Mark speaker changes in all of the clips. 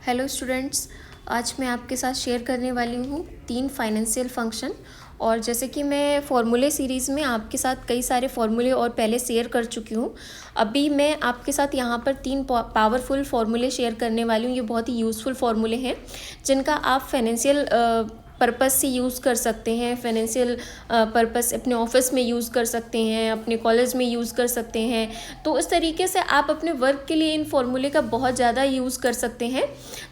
Speaker 1: Hello students, आज मैं आपके साथ शेयर करने वाली हूँ 3 फाइनेंशियल फंक्शन। और जैसे कि मैं फॉर्मूले सीरीज़ में आपके साथ कई सारे फॉर्मूले और पहले शेयर कर चुकी हूँ। अभी मैं आपके साथ यहाँ पर 3 पावरफुल फॉर्मूले शेयर करने वाली हूँ। ये बहुत ही यूज़फुल फॉर्मूले हैं जिनका आप फाइनेंशियल पर्पस से यूज़ कर सकते हैं। फाइनेंशियल पर्पस अपने ऑफिस में यूज़ कर सकते हैं, अपने कॉलेज में यूज़ कर सकते हैं। तो इस तरीके से आप अपने वर्क के लिए इन फॉर्मूले का बहुत ज़्यादा यूज़ कर सकते हैं,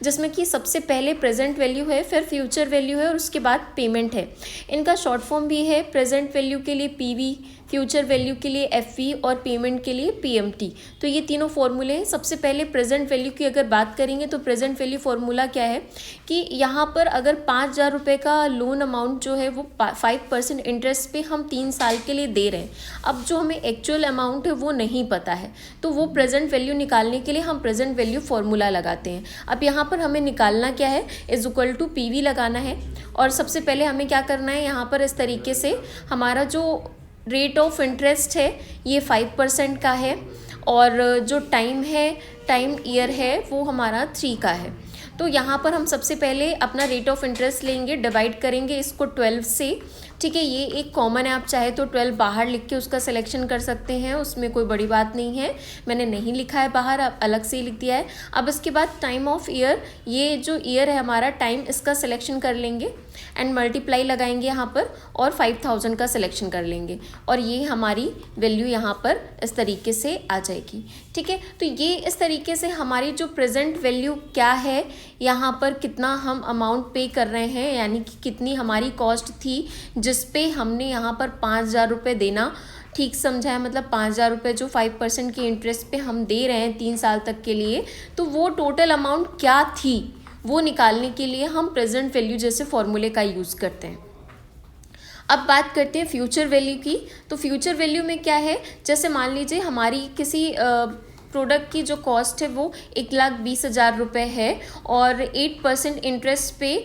Speaker 1: जिसमें कि सबसे पहले प्रेजेंट वैल्यू है, फिर फ्यूचर वैल्यू है और उसके बाद पेमेंट है। इनका शॉर्ट फॉर्म भी है, प्रेजेंट वैल्यू के लिए पीवी, फ्यूचर वैल्यू के लिए एफवी और पेमेंट के लिए पीएमटी। तो ये तीनों फॉर्मूले हैं। सबसे पहले प्रेजेंट वैल्यू की अगर बात करेंगे तो प्रेजेंट वैल्यू फॉर्मूला क्या है कि यहाँ पर अगर 5,000 रुपये का लोन अमाउंट जो है वो 5% इंटरेस्ट पे हम 3 साल के लिए दे रहे हैं। अब जो हमें एक्चुअल अमाउंट है वो नहीं पता है, तो वो प्रेजेंट वैल्यू निकालने के लिए हम प्रेजेंट वैल्यू फॉर्मूला लगाते हैं। अब यहाँ पर हमें निकालना क्या है, इज इक्वल टू पीवी लगाना है। और सबसे पहले हमें क्या करना है, यहाँ पर इस तरीके से हमारा जो रेट ऑफ इंटरेस्ट है ये 5% का है और जो टाइम है, टाइम ईयर है, वो हमारा 3 का है। तो यहाँ पर हम सबसे पहले अपना रेट ऑफ इंटरेस्ट लेंगे, डिवाइड करेंगे इसको 12 से। ठीक है, ये एक कॉमन है, आप चाहे तो 12 बाहर लिख के उसका सिलेक्शन कर सकते हैं, उसमें कोई बड़ी बात नहीं है। मैंने नहीं लिखा है बाहर, अब अलग से ही लिख दिया है। अब इसके बाद टाइम ऑफ ईयर, ये जो ईयर है हमारा टाइम, इसका सिलेक्शन कर लेंगे एंड मल्टीप्लाई लगाएंगे यहाँ पर और 5,000 का सिलेक्शन कर लेंगे और ये हमारी वैल्यू यहाँ पर इस तरीके से आ जाएगी। ठीक है, तो ये इस तरीके से हमारी जो प्रेजेंट वैल्यू क्या है, यहाँ पर कितना हम अमाउंट पे कर रहे हैं, यानी कि कितनी हमारी कॉस्ट थी जिस पे हमने यहाँ पर 5,000 रुपये देना ठीक समझा है। मतलब 5,000 रुपये जो 5% की इंटरेस्ट पे हम दे रहे हैं 3 साल तक के लिए, तो वो टोटल अमाउंट क्या थी वो निकालने के लिए हम प्रेजेंट वैल्यू जैसे फॉर्मूले का यूज़ करते हैं। अब बात करते हैं फ्यूचर वैल्यू की। तो फ्यूचर वैल्यू में क्या है, जैसे मान लीजिए हमारी किसी प्रोडक्ट की जो कॉस्ट है वो 1,20,000 रुपये है और 8% इंटरेस्ट पे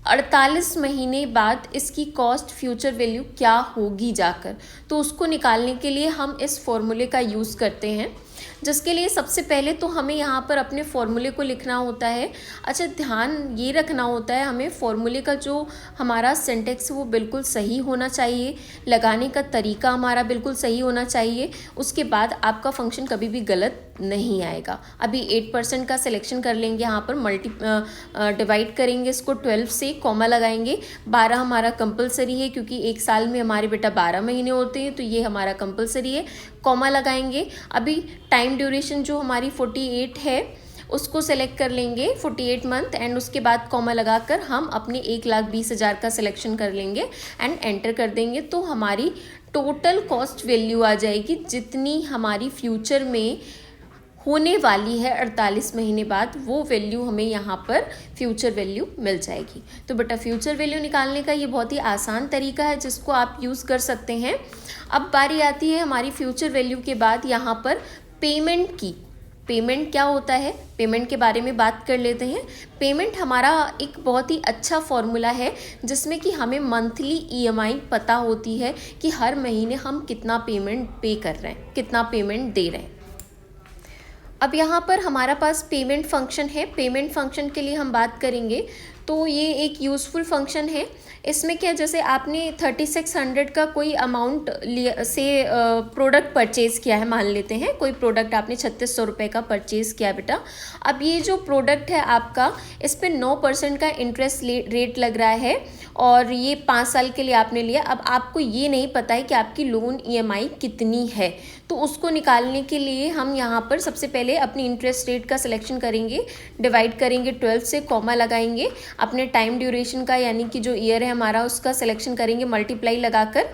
Speaker 1: 48 महीने बाद इसकी कॉस्ट फ्यूचर वैल्यू क्या होगी जाकर, तो उसको निकालने के लिए हम इस फॉर्मूले का यूज़ करते हैं। जिसके लिए सबसे पहले तो हमें यहाँ पर अपने फॉर्मूले को लिखना होता है। अच्छा, ध्यान ये रखना होता है हमें फॉर्मूले का जो हमारा सिंटेक्स है वो बिल्कुल सही होना चाहिए, लगाने का तरीका हमारा बिल्कुल सही होना चाहिए। उसके बाद आपका फंक्शन कभी भी गलत नहीं आएगा। अभी 8% का सिलेक्शन कर लेंगे, यहाँ पर डिवाइड करेंगे इसको 12 से, कॉमा लगाएंगे। 12 हमारा कंपलसरी है क्योंकि एक साल में हमारे बेटा 12 महीने होते हैं, तो ये हमारा कंपलसरी है, कॉमा लगाएंगे। अभी टाइम ड्यूरेशन जो हमारी 48 है उसको सेलेक्ट कर लेंगे, 48 मंथ, एंड उसके बाद कॉमा लगाकर हम अपने 1,20,000 का सिलेक्शन कर लेंगे एंड एंटर कर देंगे। तो हमारी टोटल कॉस्ट वैल्यू आ जाएगी जितनी हमारी फ्यूचर में होने वाली है 48 महीने बाद, वो वैल्यू हमें यहाँ पर फ्यूचर वैल्यू मिल जाएगी। तो बेटा फ्यूचर वैल्यू निकालने का ये बहुत ही आसान तरीका है जिसको आप यूज़ कर सकते हैं। अब बारी आती है हमारी फ्यूचर वैल्यू के बाद यहाँ पर पेमेंट की। पेमेंट क्या होता है, पेमेंट के बारे में बात कर लेते हैं। पेमेंट हमारा एक बहुत ही अच्छा फॉर्मूला है जिसमें कि हमें मंथली ईएमआई पता होती है कि हर महीने हम कितना पेमेंट पे कर रहे हैं, कितना पेमेंट दे रहे हैं। अब यहाँ पर हमारा पास पेमेंट फंक्शन है। पेमेंट फंक्शन के लिए हम बात करेंगे तो ये एक यूज़फुल फंक्शन है। इसमें क्या, जैसे आपने 3600 का कोई अमाउंट से प्रोडक्ट परचेज़ किया है, मान लेते हैं कोई प्रोडक्ट आपने 3600 रुपये का परचेज़ किया बेटा। अब ये जो प्रोडक्ट है आपका, इस पर 9% का इंटरेस्ट रेट लग रहा है और ये 5 साल के लिए आपने लिया। अब आपको ये नहीं पता है कि आपकी लोन ईएमआई कितनी है, तो उसको निकालने के लिए हम यहाँ पर सबसे पहले अपनी इंटरेस्ट रेट का सिलेक्शन करेंगे, डिवाइड करेंगे 12 से, कॉमा लगाएंगे, अपने टाइम ड्यूरेशन का यानी कि जो ईयर है हमारा उसका सिलेक्शन करेंगे मल्टीप्लाई लगाकर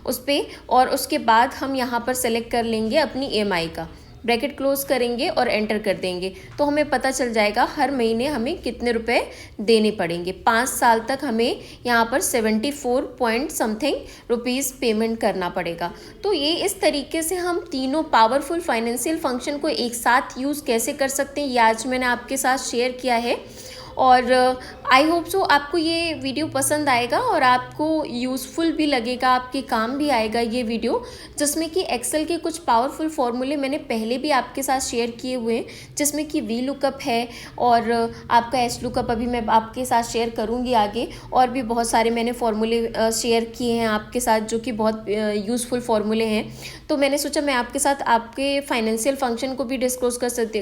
Speaker 1: उस पर, और उसके बाद हम यहाँ पर सेलेक्ट कर लेंगे अपनी ईएमआई का, ब्रैकेट क्लोज करेंगे और एंटर कर देंगे। तो हमें पता चल जाएगा हर महीने हमें कितने रुपए देने पड़ेंगे। 5 साल तक हमें यहाँ पर 74 पॉइंट समथिंग रुपीज़ पेमेंट करना पड़ेगा। तो ये इस तरीके से हम तीनों पावरफुल फाइनेंशियल फंक्शन को एक साथ यूज़ कैसे कर सकते हैं, ये आज मैंने आपके साथ शेयर किया है। और आई होप सो आपको ये वीडियो पसंद आएगा और आपको यूज़फुल भी लगेगा, आपके काम भी आएगा ये वीडियो, जिसमें कि एक्सेल के कुछ पावरफुल फॉर्मूले मैंने पहले भी आपके साथ शेयर किए हुए हैं, जिसमें कि वी लुकअप है और आपका एच लुकअप अभी मैं आपके साथ शेयर करूँगी आगे। और भी बहुत सारे मैंने फॉर्मूले शेयर किए हैं आपके साथ, जो कि बहुत यूज़फुल फॉर्मूले हैं। तो मैंने सोचा मैं आपके साथ आपके फाइनेंशियल फंक्शन को भी डिस्क्लोज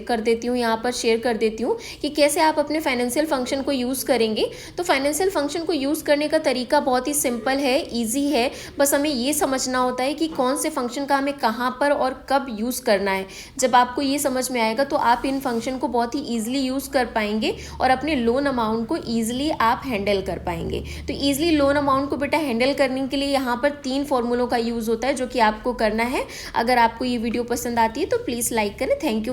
Speaker 1: कर देती हूँ, यहाँ पर शेयर कर देती हूँ कि कैसे आप अपने फाइनेंशियल फंक्शन को यूज़ करेंगे। तो फाइनेंशियल फंक्शन को यूज़ करने का तरीका बहुत ही सिंपल है, ईजी है। बस हमें ये समझना होता है कि कौन से फंक्शन का हमें कहाँ पर और कब यूज़ करना है। जब आपको ये समझ में आएगा तो आप इन फंक्शन को बहुत ही ईजिली यूज़ कर पाएंगे और अपने लोन अमाउंट को ईजिली आप हैंडल कर पाएंगे। तो ईजिली लोन अमाउंट को बेटा हैंडल करने के लिए यहाँ पर 3 फॉर्मूलों का यूज़ होता है, जो कि आपको करना है। अगर आपको ये वीडियो पसंद आती है तो प्लीज़ लाइक करें। Thank you.